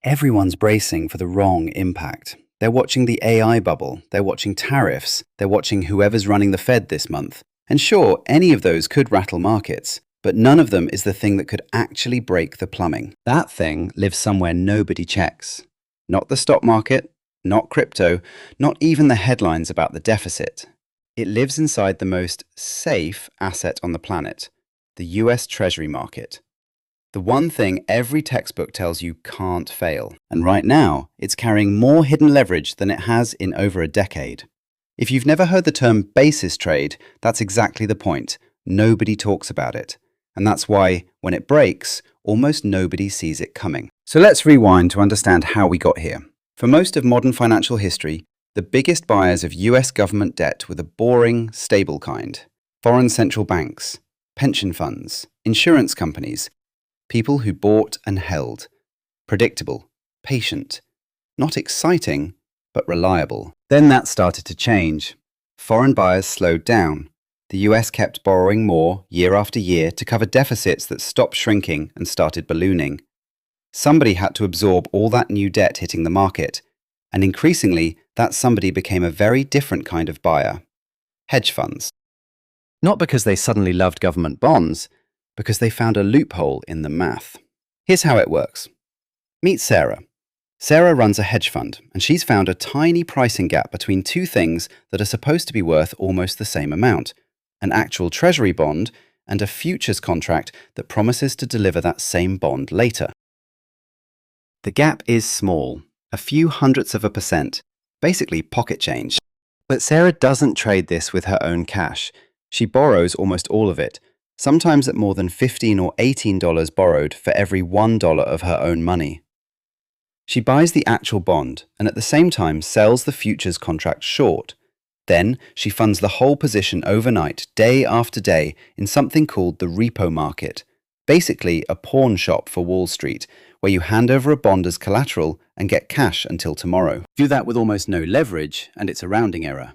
Everyone's bracing for the wrong impact. They're watching the AI bubble, they're watching tariffs, they're watching whoever's running the Fed this month. And sure, any of those could rattle markets, but none of them is the thing that could actually break the plumbing. That thing lives somewhere nobody checks. Not the stock market, not crypto, not even the headlines about the deficit. It lives inside the most safe asset on the planet, the US Treasury market. The one thing every textbook tells you can't fail. And right now, it's carrying more hidden leverage than it has in over a decade. If you've never heard the term basis trade, that's exactly the point. Nobody talks about it. And that's why, when it breaks, almost nobody sees it coming. So let's rewind to understand how we got here. For most of modern financial history, the biggest buyers of US government debt were the boring, stable kind. Foreign central banks, pension funds, insurance companies, people who bought and held. Predictable, patient, not exciting, but reliable. Then that started to change. Foreign buyers slowed down. The US kept borrowing more year after year to cover deficits that stopped shrinking and started ballooning. Somebody had to absorb all that new debt hitting the market, and increasingly, that somebody became a very different kind of buyer. Hedge funds. Not because they suddenly loved government bonds, because they found a loophole in the math. Here's how it works. Meet Sarah. Sarah runs a hedge fund, and she's found a tiny pricing gap between two things that are supposed to be worth almost the same amount: an actual treasury bond and a futures contract that promises to deliver that same bond later. The gap is small, a few hundredths of a percent, basically pocket change. But Sarah doesn't trade this with her own cash. She borrows almost all of it, sometimes at more than $15 or $18 borrowed for every $1 of her own money. She buys the actual bond and at the same time sells the futures contract short. Then she funds the whole position overnight, day after day, in something called the repo market, basically a pawn shop for Wall Street, where you hand over a bond as collateral and get cash until tomorrow. Do that with almost no leverage and it's a rounding error.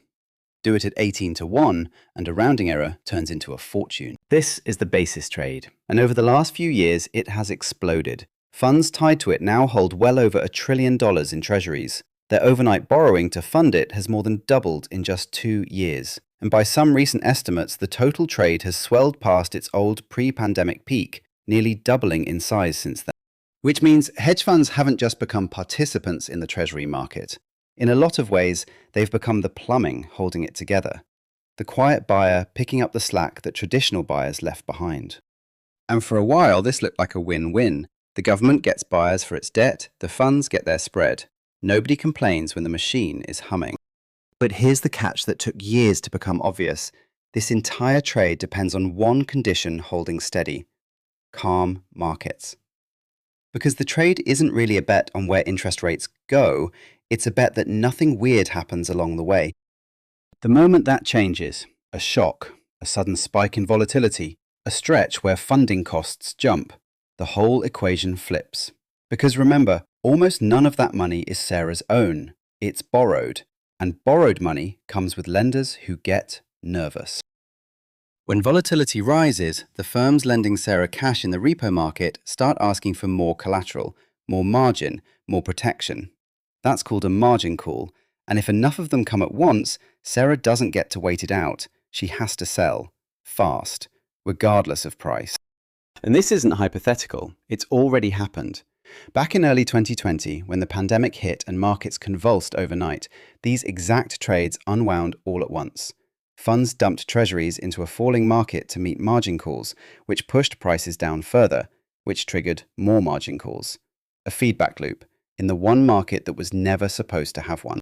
Do it at 18 to 1 and a rounding error turns into a fortune. This is the basis trade, and over the last few years it has exploded. Funds tied to it now hold well over $1 trillion in treasuries. Their overnight borrowing to fund it has more than doubled in just 2 years. And by some recent estimates, the total trade has swelled past its old pre-pandemic peak, nearly doubling in size since then. Which means hedge funds haven't just become participants in the treasury market. In a lot of ways, they've become the plumbing holding it together, the quiet buyer picking up the slack that traditional buyers left behind. And for a while, this looked like a win-win. The government gets buyers for its debt, the funds get their spread. Nobody complains when the machine is humming. But here's the catch that took years to become obvious. This entire trade depends on one condition holding steady: calm markets. Because the trade isn't really a bet on where interest rates go, it's a bet that nothing weird happens along the way. The moment that changes, a shock, a sudden spike in volatility, a stretch where funding costs jump, the whole equation flips. Because remember, almost none of that money is Sarah's own. It's borrowed. And borrowed money comes with lenders who get nervous. When volatility rises, the firms lending Sarah cash in the repo market start asking for more collateral, more margin, more protection. That's called a margin call, and if enough of them come at once, Sarah doesn't get to wait it out. She has to sell, fast, regardless of price. And this isn't hypothetical, it's already happened. Back in early 2020, when the pandemic hit and markets convulsed overnight, these exact trades unwound all at once. Funds dumped treasuries into a falling market to meet margin calls, which pushed prices down further, which triggered more margin calls. A feedback loop in the one market that was never supposed to have one.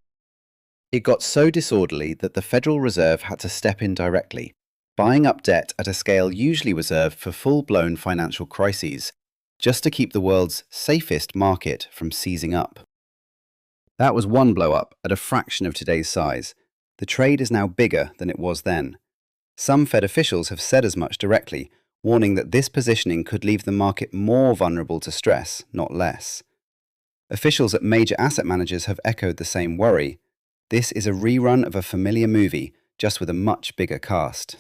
It got so disorderly that the Federal Reserve had to step in directly, buying up debt at a scale usually reserved for full-blown financial crises, just to keep the world's safest market from seizing up. That was one blow-up at a fraction of today's size. The trade is now bigger than it was then. Some Fed officials have said as much directly, warning that this positioning could leave the market more vulnerable to stress, not less. Officials at major asset managers have echoed the same worry. This is a rerun of a familiar movie, just with a much bigger cast.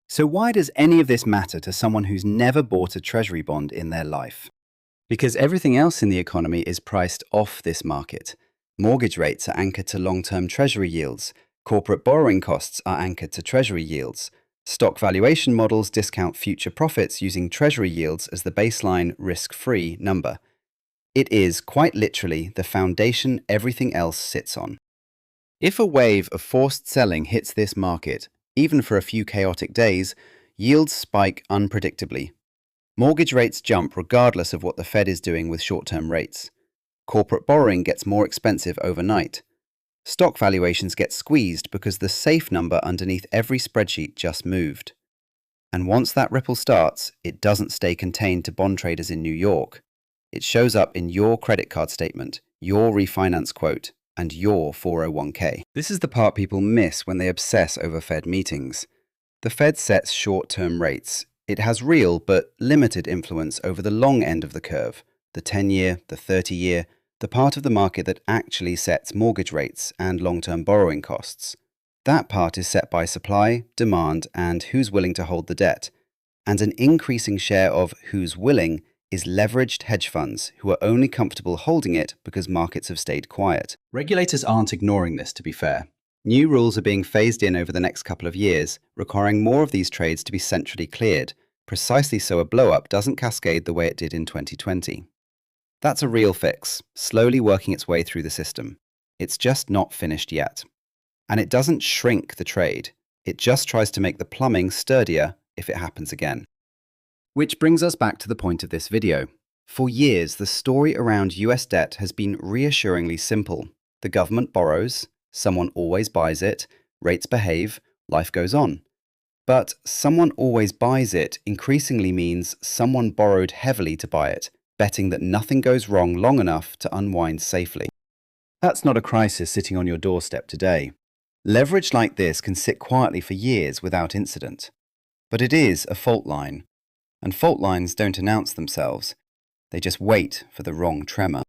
So why does any of this matter to someone who's never bought a treasury bond in their life? Because everything else in the economy is priced off this market. Mortgage rates are anchored to long-term Treasury yields. Corporate borrowing costs are anchored to Treasury yields. Stock valuation models discount future profits using Treasury yields as the baseline risk-free number. It is, quite literally, the foundation everything else sits on. If a wave of forced selling hits this market, even for a few chaotic days, yields spike unpredictably. Mortgage rates jump regardless of what the Fed is doing with short-term rates. Corporate borrowing gets more expensive overnight. Stock valuations get squeezed because the safe number underneath every spreadsheet just moved. And once that ripple starts, it doesn't stay contained to bond traders in New York. It shows up in your credit card statement, your refinance quote, and your 401k. This is the part people miss when they obsess over Fed meetings. The Fed sets short-term rates. It has real but limited influence over the long end of the curve, the 10-year, the 30-year, the part of the market that actually sets mortgage rates and long-term borrowing costs. That part is set by supply, demand, and who's willing to hold the debt. And an increasing share of who's willing is leveraged hedge funds who are only comfortable holding it because markets have stayed quiet. Regulators aren't ignoring this, to be fair. New rules are being phased in over the next couple of years, requiring more of these trades to be centrally cleared, precisely so a blow-up doesn't cascade the way it did in 2020. That's a real fix, slowly working its way through the system. It's just not finished yet. And it doesn't shrink the trade. It just tries to make the plumbing sturdier if it happens again. Which brings us back to the point of this video. For years, the story around US debt has been reassuringly simple. The government borrows, someone always buys it, rates behave, life goes on. But someone always buys it increasingly means someone borrowed heavily to buy it, betting that nothing goes wrong long enough to unwind safely. That's not a crisis sitting on your doorstep today. Leverage like this can sit quietly for years without incident. But it is a fault line. And fault lines don't announce themselves. They just wait for the wrong tremor.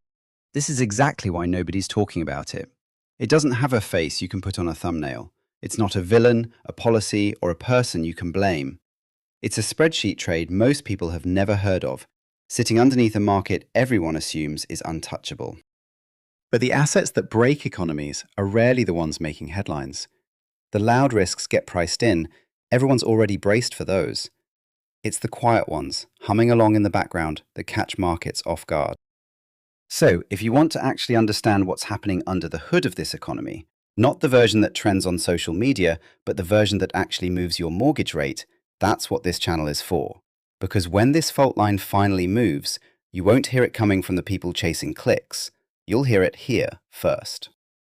This is exactly why nobody's talking about it. It doesn't have a face you can put on a thumbnail. It's not a villain, a policy, or a person you can blame. It's a spreadsheet trade most people have never heard of, sitting underneath a market everyone assumes is untouchable. But the assets that break economies are rarely the ones making headlines. The loud risks get priced in. Everyone's already braced for those. It's the quiet ones, humming along in the background, that catch markets off guard. So, if you want to actually understand what's happening under the hood of this economy, not the version that trends on social media, but the version that actually moves your mortgage rate, that's what this channel is for. Because when this fault line finally moves, you won't hear it coming from the people chasing clicks. You'll hear it here first.